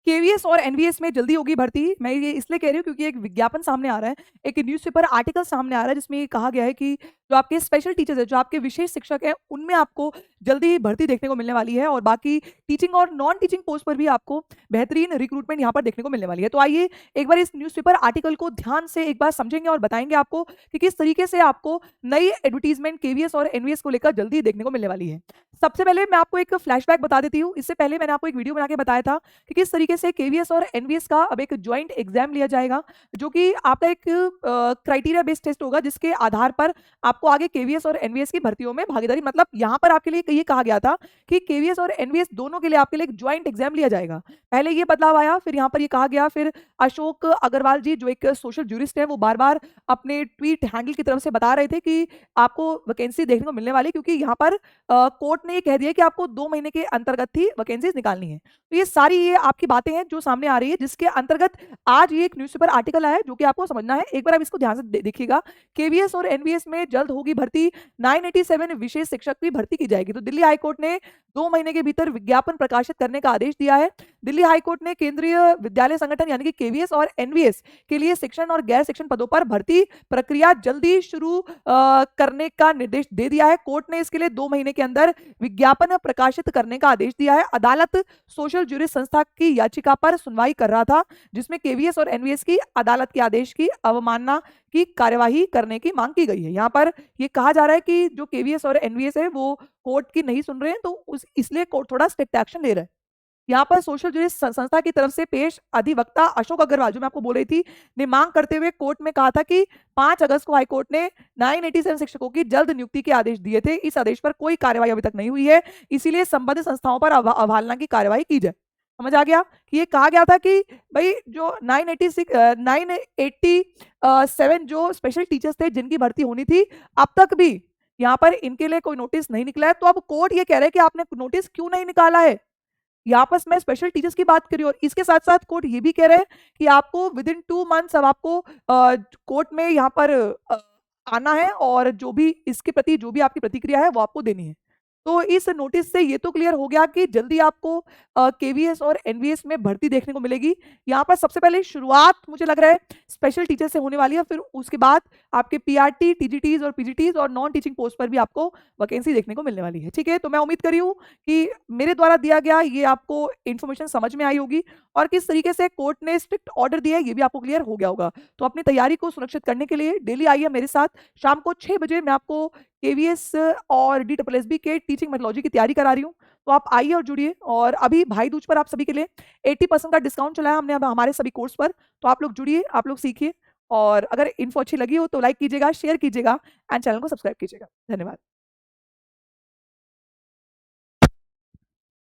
KVS और NVS में जल्दी होगी भर्ती। मैं ये इसलिए कह रही हूँ क्योंकि एक विज्ञापन सामने आ रहा है, एक न्यूज़पेपर आर्टिकल सामने आ रहा है जिसमें ये कहा गया है कि जो आपके स्पेशल टीचर्स हैं, जो आपके विशेष शिक्षक हैं, उनमें आपको जल्दी भर्ती देखने को मिलने वाली है और बाकी टीचिंग और नॉन टीचिंग पोस्ट पर भी आपको बेहतरीन रिक्रूटमेंट यहाँ पर देखने को मिलने वाली है। तो आइए एक बार इस न्यूज़पेपर आर्टिकल को ध्यान से एक बार समझेंगे और बताएंगे आपको कि किस तरीके से आपको नई एडवर्टीजमेंट केवीएस और एनवीएस को लेकर जल्दी देखने को मिलने वाली है। सबसे पहले मैं आपको एक फ्लैशबैक बता देती हूँ। इससे पहले मैंने आपको एक वीडियो बना के बताया था कि किस तरीके से केवीएस और एनवीएस का अब एक ज्वाइंट एग्जाम लिया जाएगा, जो कि आपका एक क्राइटेरिया बेस्ड टेस्ट होगा, जिसके आधार पर आपको आगे केवीएस और एनवीएस की भर्तियों में भागीदारी, मतलब यहाँ पर आपके लिए ये कहा गया था कि केवीएस और एनवीएस दोनों के लिए आपके लिए एक ज्वाइंट एग्जाम लिया जाएगा। पहले ये बदलाव आया, फिर यहाँ पर ये कहा गया, फिर अशोक अग्रवाल जी जो एक सोशल जूरिस्ट है वो बार बार अपने ट्वीट हैंडल की तरफ से बता रहे थे कि आपको वैकेंसी देखने को मिलने वाली, क्योंकि यहाँ पर कोर्ट ने ये कह दिया कि आपको 2 महीने के अंतर्गत ही वैकेंसीज निकालनी है। तो ये सारी ये आपकी बातें हैं जो सामने आ रही है, जिसके अंतर्गत आज ये एक न्यूज़पेपर आर्टिकल आया है जो कि आपको समझना है। एक बार आप इसको ध्यान से देखिएगा। केवीएस और एनवीएस में जल्द होगी भर्ती, 987 विशेष शिक्षक की भर्ती की जाएगी। तो दिल्ली हाईकोर्ट ने 2 महीने के भीतर विज्ञापन प्रकाशित करने का आदेश दिया है। दिल्ली हाईकोर्ट ने केंद्रीय विद्यालय संगठन यानी कि केवीएस और एनवीएस के लिए शिक्षण और गैर शिक्षण पदों पर भर्ती प्रक्रिया जल्दी शुरू करने का निर्देश दे दिया है। कोर्ट ने इसके लिए 2 महीने के अंदर विज्ञापन प्रकाशित करने का आदेश दिया है। अदालत सोशल जूरिस्ट संस्था की याचिका पर सुनवाई कर रहा था, जिसमें केवीएस और एनवीएस की अदालत के आदेश की अवमानना की कार्यवाही करने की मांग की गई है। यहाँ पर ये कहा जा रहा है कि जो केवीएस और एनवीएस है वो कोर्ट की नहीं सुन रहे हैं, तो इसलिए कोर्ट थोड़ा स्ट्रिक्ट एक्शन ले रहा है। यहाँ पर सोशल जूरिस्ट संस्था की तरफ से पेश अधिवक्ता अशोक अग्रवाल, जो मैं आपको बोल रही थी, ने मांग करते हुए कोर्ट में कहा था कि 5 अगस्त को हाईकोर्ट ने 987 शिक्षकों की जल्द नियुक्ति के आदेश दिए थे। इस आदेश पर कोई कार्रवाई अभी तक नहीं हुई है, इसीलिए संबंधित संस्थाओं पर अवहेलना की कार्रवाई की जाए। समझ आ गया कि ये कहा गया था कि भाई जो 987 जो स्पेशल टीचर्स थे जिनकी भर्ती होनी थी, अब तक भी यहाँ पर इनके लिए कोई नोटिस नहीं निकला है। तो अब कोर्ट ये कह रहे हैं कि आपने नोटिस क्यों नहीं निकाला है। यहाँ पर मैं स्पेशल टीचर्स की बात करी और इसके साथ साथ कोर्ट ये भी कह रहे हैं कि आपको विद इन 2 मंथ्स अब आपको कोर्ट में यहाँ पर आना है और जो भी इसके प्रति जो भी आपकी प्रतिक्रिया है वो आपको देनी है। तो इस नोटिस से ये तो क्लियर हो गया कि जल्दी आपको केवीएस और एनवीएस में भर्ती देखने को मिलेगी। यहाँ पर सबसे पहले शुरुआत मुझे लग रहा है स्पेशल टीचर से होने वाली है, फिर उसके बाद आपके पीआरटी, टीजीटीज और पीजीटीज और नॉन टीचिंग पोस्ट पर भी आपको वैकेंसी देखने को मिलने वाली है। ठीक है, तो मैं उम्मीद कर रही हूँ कि मेरे द्वारा दिया गया ये आपको इन्फॉर्मेशन समझ में आई होगी और किस तरीके से कोर्ट ने स्ट्रिक्ट ऑर्डर दिया है ये भी आपको क्लियर हो गया होगा। तो अपनी तैयारी को सुरक्षित करने के लिए डेली आइए मेरे साथ। शाम को 6 बजे मैं आपको केवीएस और डीएसएसबी के टीचिंग मेथोडोलॉजी की तैयारी करा रही हूँ, तो आप आइए और जुड़िए। और अभी भाई दूज पर आप सभी के लिए 80% का डिस्काउंट चलाया हमने अब हमारे सभी कोर्स पर, तो आप लोग जुड़िए, आप लोग सीखिए। और अगर इन्फो अच्छी लगी हो तो लाइक कीजिएगा, शेयर कीजिएगा एंड चैनल को सब्सक्राइब कीजिएगा। धन्यवाद।